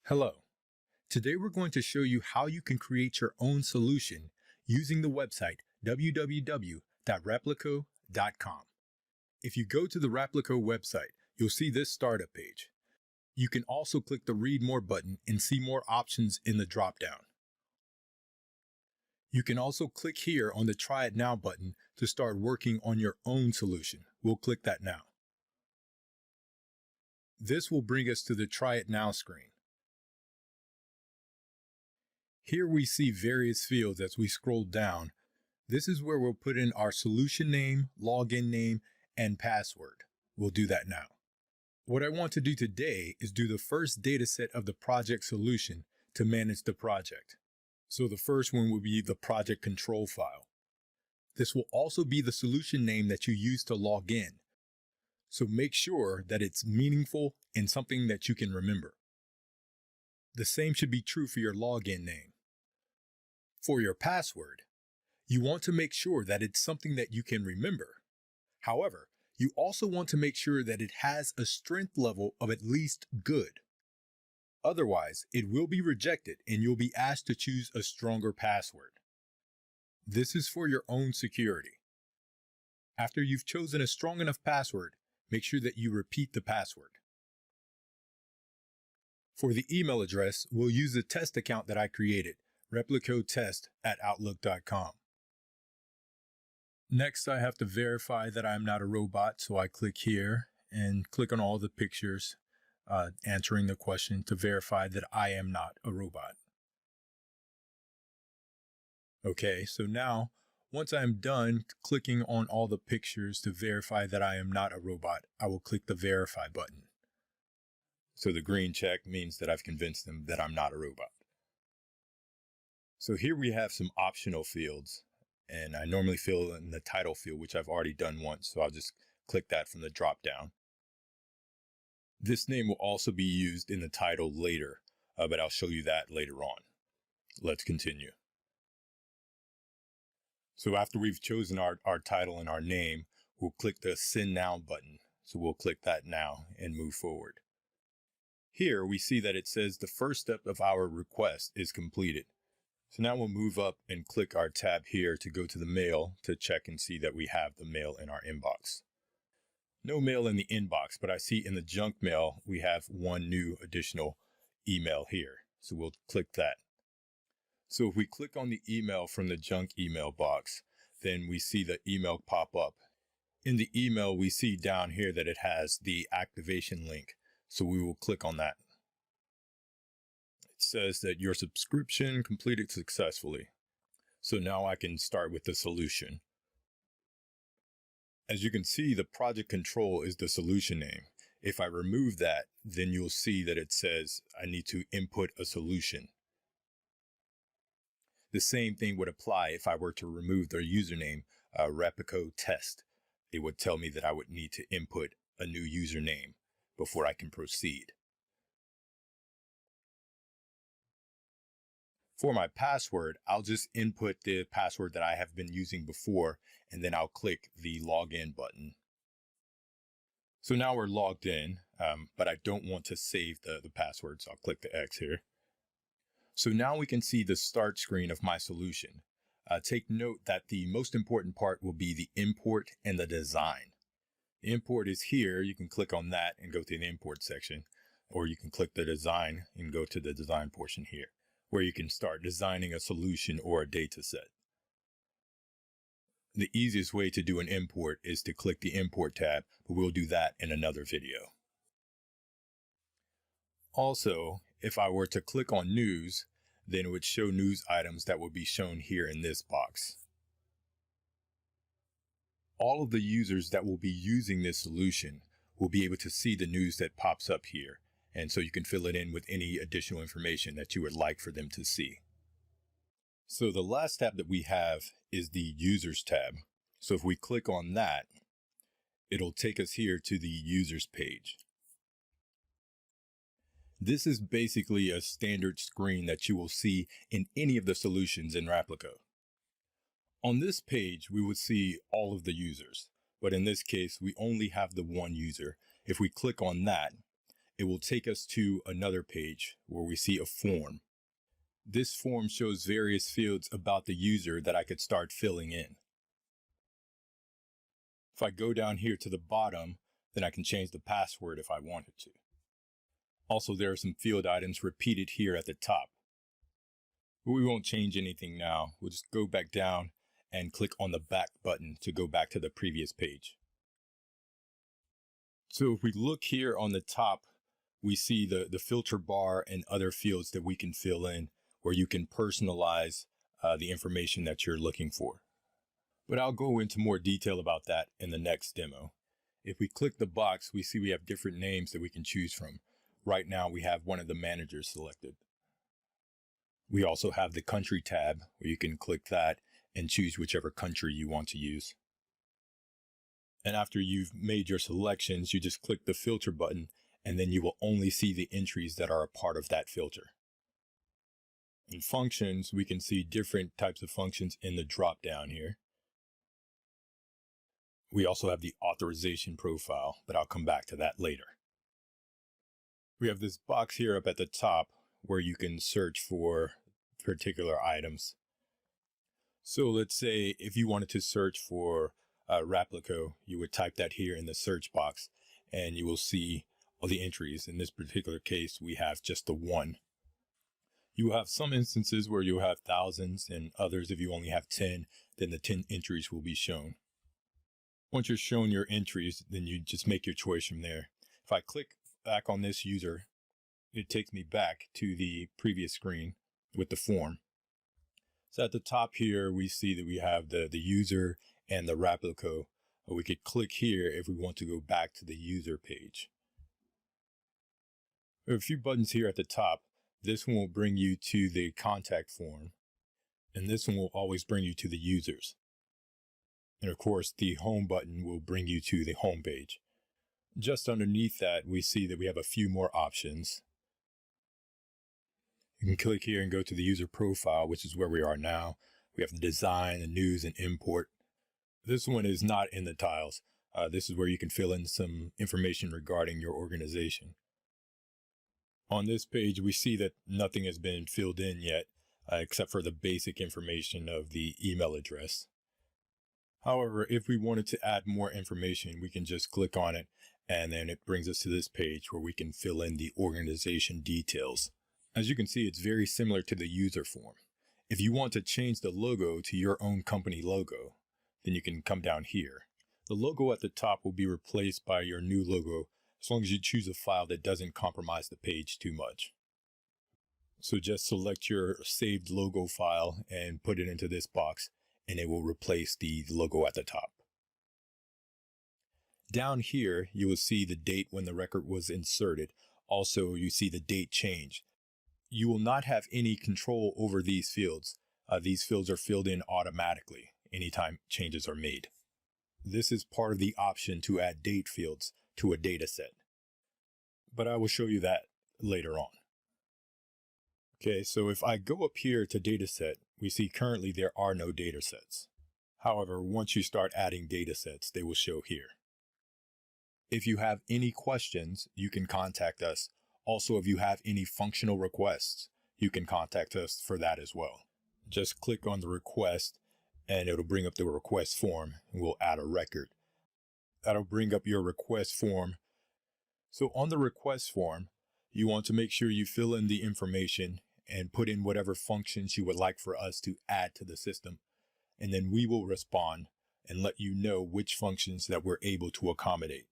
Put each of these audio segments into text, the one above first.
Hello. Today we're going to show you how you can create your own solution using the website www.raplico.com. If you go to the Raplico website, you'll see this startup page. You can also click the Read More button and see more options in the drop-down. You can also click here on the Try It Now button to start working on your own solution. We'll click that now. This will bring us to the Try It Now screen. Here we see various fields as we scroll down. This is where we'll put in our solution name, login name, and password. We'll do that now. What I want to do today is do the first dataset of the project solution to manage the project. So the first one will be the project control file. This will also be the solution name that you use to log in. So make sure that it's meaningful and something that you can remember. The same should be true for your login name. For your password, you want to make sure that it's something that you can remember. However, you also want to make sure that it has a strength level of at least good. Otherwise, it will be rejected and you'll be asked to choose a stronger password. This is for your own security. After you've chosen a strong enough password, make sure that you repeat the password. For the email address, we'll use the test account that I created, replicotest@outlook.com. Next, I have to verify that I'm not a robot, so I click here and click on all the pictures, answering the question to verify that I am not a robot. Okay, so now, once I'm done clicking on all the pictures to verify that I am not a robot, I will click the Verify button. So the green check means that I've convinced them that I'm not a robot. So here we have some optional fields, and I normally fill in the title field, which I've already done once, so I'll just click that from the drop down. This name will also be used in the title later, but I'll show you that later on. Let's continue. So after we've chosen our title and our name, we'll click the Send Now button. So we'll click that now and move forward. Here we see that it says the first step of our request is completed. So now we'll move up and click our tab here to go to the mail to check and see that we have the mail in our inbox. No mail in the inbox, but I see in the junk mail we have one new additional email here. So we'll click that. So if we click on the email from the junk email box, then we see the email pop up. In the email, we see down here that it has the activation link. So we will click on that. It says that your subscription completed successfully. So now I can start with the solution. As you can see, the project control is the solution name. If I remove that, then you'll see that it says I need to input a solution. The same thing would apply if I were to remove the username Raplico Test. It would tell me that I would need to input a new username before I can proceed. For my password, I'll just input the password that I have been using before, and then I'll click the Login button. So now we're logged in, but I don't want to save the password, so I'll click the X here. So now we can see the start screen of my solution. Take note that the most important part will be the import and the design. The import is here. You can click on that and go to the import section, or you can click the design and go to the design portion here, where you can start designing a solution or a data set. The easiest way to do an import is to click the import tab, but we'll do that in another video. Also, if I were to click on news, then it would show news items that will be shown here in this box. All of the users that will be using this solution will be able to see the news that pops up here, and so you can fill it in with any additional information that you would like for them to see. So the last tab that we have is the Users tab. So if we click on that, it'll take us here to the Users page. This is basically a standard screen that you will see in any of the solutions in Raplico. On this page, we would see all of the users, but in this case, we only have the one user. If we click on that, it will take us to another page where we see a form. This form shows various fields about the user that I could start filling in. If I go down here to the bottom, then I can change the password if I wanted to. Also, there are some field items repeated here at the top. But we won't change anything now. We'll just go back down and click on the back button to go back to the previous page. So if we look here on the top, we see the filter bar and other fields that we can fill in where you can personalize the information that you're looking for. But I'll go into more detail about that in the next demo. If we click the box, we see we have different names that we can choose from. Right now, we have one of the managers selected. We also have the country tab where you can click that and choose whichever country you want to use. And after you've made your selections, you just click the filter button, and then you will only see the entries that are a part of that filter. In functions, we can see different types of functions in the drop down here. We also have the authorization profile, but I'll come back to that later. We have this box here up at the top where you can search for particular items. So let's say if you wanted to search for raplico, you would type that here in the search box and you will see all the entries. In this particular case, we have just the one. You have some instances where you'll have thousands, and others, if you only have 10, then the 10 entries will be shown. Once you're shown your entries, then you just make your choice from there. If I click back on this user, it takes me back to the previous screen with the form. So at the top here, we see that we have the user and the raplico. We could click here if we want to go back to the user page. There are a few buttons here at the top. This one will bring you to the contact form, and this one will always bring you to the users. And of course, the home button will bring you to the home page. Just underneath that, we see that we have a few more options. You can click here and go to the user profile, which is where we are now. We have the design, the news, and import. This one is not in the tiles. This is where you can fill in some information regarding your organization. On this page, we see that nothing has been filled in yet, except for the basic information of the email address. However, if we wanted to add more information, we can just click on it, and then it brings us to this page where we can fill in the organization details. As you can see, it's very similar to the user form. If you want to change the logo to your own company logo, then you can come down here. The logo at the top will be replaced by your new logo as long as you choose a file that doesn't compromise the page too much. So just select your saved logo file and put it into this box, and it will replace the logo at the top. Down here, you will see the date when the record was inserted. Also, you see the date change. You will not have any control over these fields. These fields are filled in automatically anytime changes are made. This is part of the option to add date fields to a data set, but I will show you that later on. Okay, so if I go up here to data set, we see currently there are no data sets. However, once you start adding data sets, they will show here. If you have any questions, you can contact us. Also, if you have any functional requests, you can contact us for that as well. Just click on the request and it'll bring up the request form, and we'll add a record. That'll bring up your request form. So on the request form, you want to make sure you fill in the information and put in whatever functions you would like for us to add to the system. And then we will respond and let you know which functions that we're able to accommodate.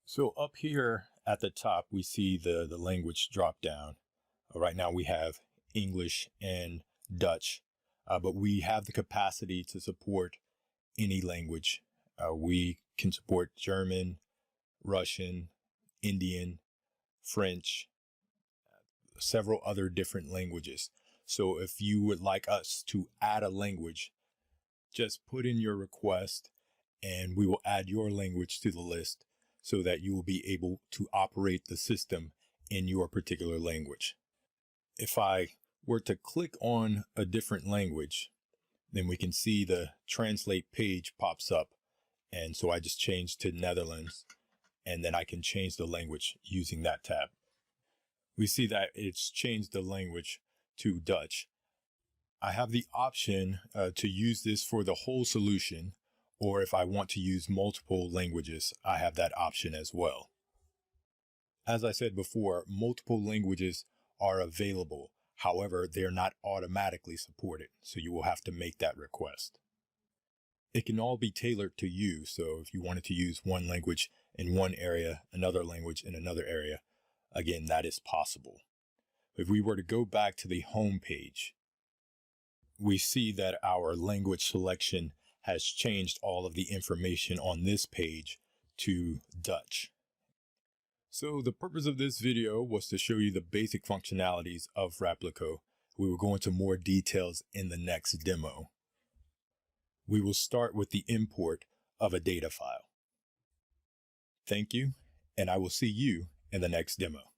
So up here at the top, we see the language drop down. Right now we have English and Dutch, but we have the capacity to support any language. We can support German, Russian, Indian, French, several other different languages. So if you would like us to add a language, just put in your request and we will add your language to the list so that you will be able to operate the system in your particular language. If I were to click on a different language, then we can see the translate page pops up. And so I just changed to Netherlands and then I can change the language using that tab. We see that it's changed the language to Dutch. I have the option to use this for the whole solution, or if I want to use multiple languages, I have that option as well. As I said before, multiple languages are available. However, they're not automatically supported, so you will have to make that request. It can all be tailored to you, so if you wanted to use one language in one area, another language in another area, again, that is possible. If we were to go back to the home page, we see that our language selection has changed all of the information on this page to Dutch. So the purpose of this video was to show you the basic functionalities of Raplico. We will go into more details in the next demo. We will start with the import of a data file. Thank you, and I will see you in the next demo.